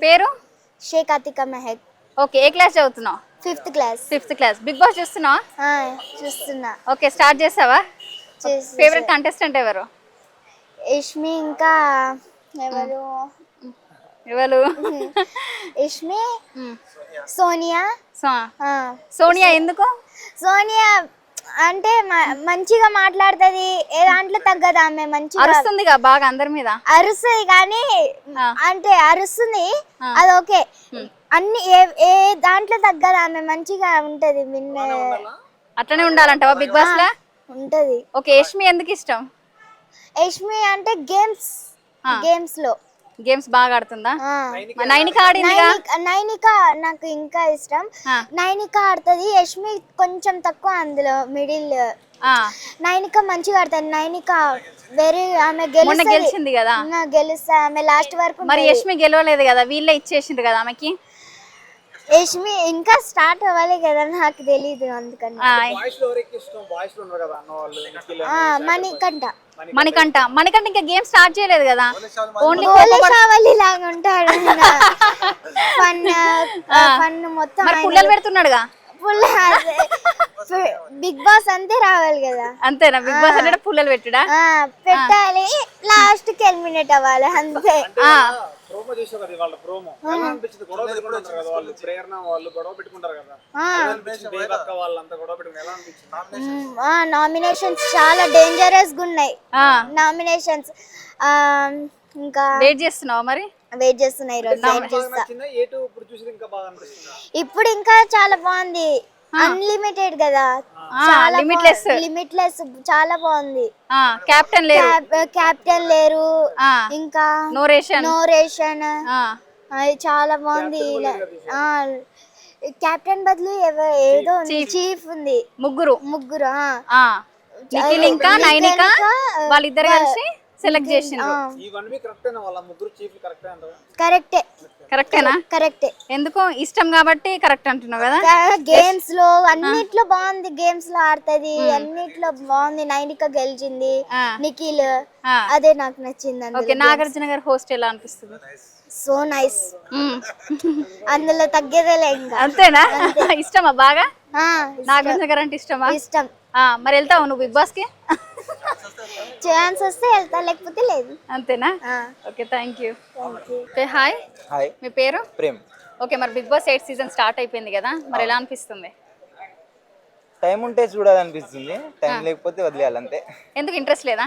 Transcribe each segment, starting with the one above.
పేరు షేక్ అతికా మెహక్. ఓకే, ఏ క్లాస్ చదువుతున్నావు? 5th class. 5th class. Big Boss చూస్తున్నావా? చూస్తున్నా. ఓకే, స్టార్ట్ చేసావా? ఫేవరెట్ కంటెస్టెంట్ ఎవరు? ఇష్మి ఇంకా ఎవరు ఎవరు? ఇష్మి, సోనియా. సోనియా ఎందుకు? సోనియా అంటే మంచిగా మాట్లాడుతుంది, ఏ దాంట్లో తగ్గదు. ఆమె మంచిగా అరుస్తుందిగా బాగా అందరి మీద. అరుస్తుంది కానీ అంటే అరుస్తుంది, అది ఓకే. అన్ని ఏ దాంట్లో తగ్గదు, ఆమె మంచిగా ఉంటది. అట్లనే ఉండాలంటావా బిగ్ బాస్ లా? ఉంటది. ఓకే, యష్మి ఎందుకు ఇష్టం? యష్మి అంటే గేమ్స్ లో గేమ్స్ బాగా ఆడుతుందా? నైనిక ఆడిందిగా. నైనిక నాకు ఇంకా ఇష్టం. నైనిక ఆడుతుంది, యష్మి కొంచెం తక్కువ అందులో మిడిల్. నైనిక మంచిగా ఆడుతుంది. నైనిక ఆమె గెలిచింది కదా. గెలుస్తా ఆమె లాస్ట్ వరకు. మరి యష్మి గెలవలేదు కదా, వీళ్ళే ఇచ్చేసిండ్రు కదా ఆమెకి. యష్మి ఇంకా స్టార్ట్ అవ్వాలి కదా, నాకు తెలీదు అందుకని. మణికంఠ ఇంకా గేమ్ స్టార్ట్ చేయలేదు కదా. ఓన్లీ లాగా ఉంటాడు. ఫన్ మొత్తం పుల్లలు పెడుతున్నాడుగా. బిగ్ బాస్ అంతే రావాలి కదా. అంతేనా? బిగ్ బాస్ అంటే పుల్లలు పెట్టుడా? పెట్టాలి, లాస్ట్ కి ఎలిమినేట్ అవ్వాలి అంతే. నామినేషన్స్ చాలా డేంజరస్ గా ఉన్నాయి. నామినేషన్స్ ఇంకా వెయిట్ చేస్తున్నావా? మరి వెయిట్ చేస్తున్నా ఈరోజు. ఇప్పుడు ఇంకా చాలా బాగుంది. అన్లిమిటెడ్ కదా, చాలా లిమిట్లెస్, చాలా బాగుంది. కెప్టెన్ లేరు, ఇంకా నో రేషన్, చాలా బాగుంది. కెప్టెన్ బదులు ఏదో చీఫ్ ఉంది. ముగ్గురు నిఖిల్ ఇంకా నైనిక వాళ్ళిద్దరు కలిసి సెలెక్ట్ చేసిండ్రు. కరెక్టేనా? కరెక్టే. ఎందుకు ఇష్టం కాబట్టి కరెక్ట్ అంటున్నావు కదా. గేమ్స్ లో అన్నిట్లో బాగుంది, గేమ్స్ లో ఆడుతుంది, అన్నిట్లో బాగుంది. నైనిక గెలిచింది, నిఖిల్, అదే నాకు నచ్చింది. ఓకే, నాగార్జున గారి హోస్ట్ ఎలా అనిపిస్తుంది? సో నైస్, అందులో తగ్గేదేలే ఇంకా. అంతేనా? ఇష్టమా బాగా? నాగార్జున గారు అంటే ఇష్టమా? ఇష్టం. మరి వెళ్తావు నువ్వు బిగ్ బాస్ కి? ఛాన్స్ వస్తే వెళ్తా, లేకపోతే లేదు. అంతేనా? Okay, thank you. హాయ్. మీ పేరు? ప్రేమ్. ఓకే, మరి Big Boss 8th season start అయిపోయింది కదా, మరి ఎలా అనిపిస్తుంది? టైం ఉంటే చూడాలనిపిస్తుంది, టైం లేకపోతే వదిలేయాలి అంతే. ఎందుకు ఇంట్రెస్ట్ లేదా?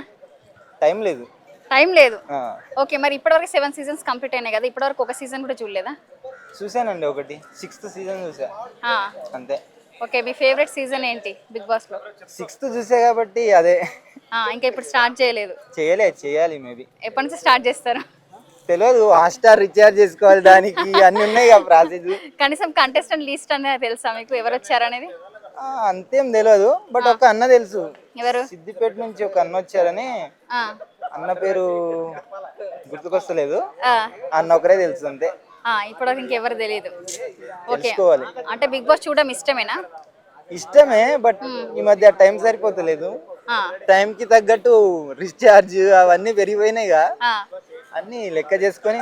టైం లేదు. ఓకే, మరి ఇప్పటివరకు 7 సీజన్స్ కంప్లీట్ అయినాయి కదా, ఇప్పటివరకు ఒక సీజన్ కూడా చూడలేదా? చూసానండి, ఒకటి 6th సీజన్ చూసా అంతే. ఓకే, మీ ఫేవరెట్ సీజన్ ఏంటి బిగ్ బాస్ లో? 6th చూసా కాబట్టి అదే. ఇంకా ఇప్పుడు స్టార్ట్ చేయలేదు? చేయాలి మేబీ. ఎప్పటి నుంచి స్టార్ట్ చేస్తారు? తెలియదు, హాట్‌స్టార్ రీఛార్జ్ చేసుకోవాలి, దానికి అన్ని ఉన్నాయి కదా ప్రాసెస్. కనీసం కంటెస్టెంట్ లిస్ట్ అనేది తెలుసా మీకు, ఎవరు వచ్చారనేది? అంతేం తెలియదు, బట్ ఒక అన్న తెలుసు. ఎవరు? సిద్దిపేట నుంచి ఒక అన్న వచ్చారని. అన్న పేరు గుర్తుకొస్తలేదు, అన్న ఒకరే తెలుసు అంతే. ఇప్పటివరకు ఇంకెవరు తెలియదు. ఓకే, అంటే బిగ్ బాస్ చూడడం ఇష్టమే, బట్ ఈ మధ్య టైం సరిపోతలేదు. టైం కి తగ్గట్టు రీఛార్జ్ అవన్నీ పెరిగిపోయినాయిగా, అన్ని లెక్క చేసుకొని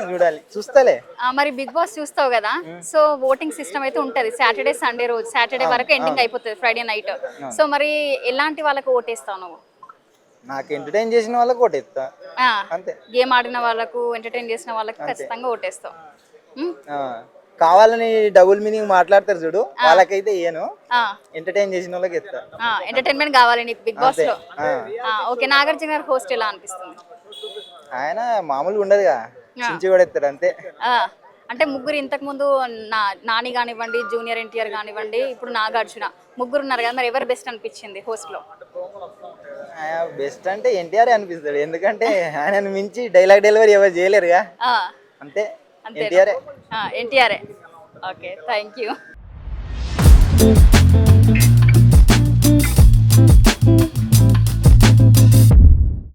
చూస్తలే. మరి బిగ్ బాస్ చూస్తావు కదా, సో ఓటింగ్ సిస్టమ్ అయితే ఉంటది. సాటర్డే సండే రోజు, సాటర్డే వరకు ఎండింగ్ అయిపోతుంది, ఫ్రైడే నైట్. సో మరి ఎలాంటి వాళ్ళకు ఓటేస్తావు నువ్వు? నాకు ఎంటర్టైన్ చేసిన వాళ్ళకి ఓటేస్తా అంతే. గేమ్ ఆడిన వాళ్ళకు, ఎంటర్టైన్ చేసిన వాళ్ళకి ఖచ్చితంగా ఓటేస్తావు. కావాలని డబుల్ మీనింగ్ మాట్లాడతారు చూడు, వాళ్ళకైతే ఇయ్యను. ఎంటర్టైన్ చేసిన వాళ్ళకి ఇస్తా. ఎంటర్టైన్మెంట్ కావాలి నీకు బిగ్ బాస్ లో. ఓకే, నాగార్జున గారి హోస్ట్ ఎలా అనిపిస్తుంది? ఆయన మామూలుగా ఉండదుగా, చించి కూడా ఎత్తారు అంతే. అంటే ముగ్గురు ఇంతకు ముందు నాని కానివ్వండి, జూనియర్ ఎన్టీఆర్ కానివ్వండి, ఇప్పుడు నాగార్జున, ముగ్గురు ఉన్నారు కదా, మరి ఎవరు బెస్ట్ అనిపించింది హోస్ట్ లో? బెస్ట్ అంటే ఎన్టీఆర్ అనిపిస్తాడు, ఎందుకంటే ఆయనను మించి డైలాగ్ డెలివరీ ఎవరు చేయలేరుగా, అంతే. ఎన్టీఆర్ఏ. Okay, thank you.